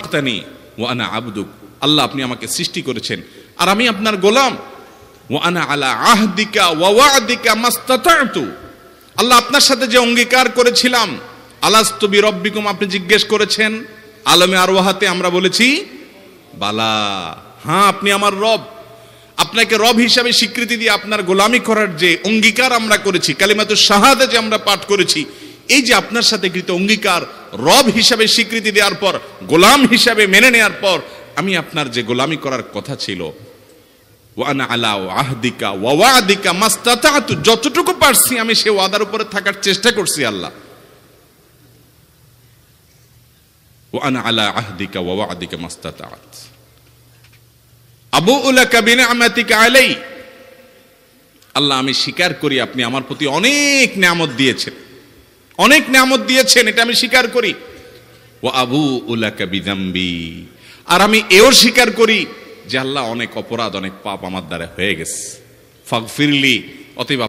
খালাকতানি ওয়া আনা আবদুক, আল্লাহ আপনি আমাকে সৃষ্টি করেছেন আর আমি আপনার গোলাম। ওয়া আনা আলা আহদিকা ওয়া ওয়া'দিকা মাস্তাতা'তু, আল্লাহ আপনার সাথে যে অঙ্গীকার করেছিলাম, আলাস্তু বিরব্বিকুম, আপনি জিজ্ঞেস করেছেন আলমে আরওয়াহাতে, আমরা বলেছি বালা, হ্যাঁ আপনি আমার রব। আপনাকে রব হিসাবে স্বীকৃতি দিয়ে আপনার গোলামি করার যে অঙ্গীকার আমরা করেছি, কালিমাতুশ শাহাদা যে আমরা পাঠ করেছি, এই যে আপনার সাথে কৃত অঙ্গীকার, রব হিসাবে স্বীকৃতি দেওয়ার পর, গোলাম হিসাবে মেনে নেওয়ার পর, আমি আপনার যে গোলামি করার কথা ছিল, ওয়া আনা আলা আহদিকা ওয়া ওয়া'দিকা মাস্তাতা'তু, যতটুকু পারছি আমি সে ওয়াদার উপরে থাকার চেষ্টা করছি আল্লাহ। ওয়া আনা আলা আহদিকা ওয়া ওয়া'দিকা মাস্তাতা'ত আবুউ লাকা বিনি'মাতিকা আলাই, আল্লাহ আমি স্বীকার করি আপনি আমার প্রতি অনেক নিয়ামত দিয়েছেন, অনেক নিয়ামত দিয়েছেন, এটা আমি স্বীকার করি। ওয়া আবুউ লাকা বিযামবি, আর আমি এও স্বীকার করি যে আল্লাহ অনেক অপরাধ, অনেক পাপ আমার দ্বারা হয়ে গেছে। ফাগফিরলি, অতএব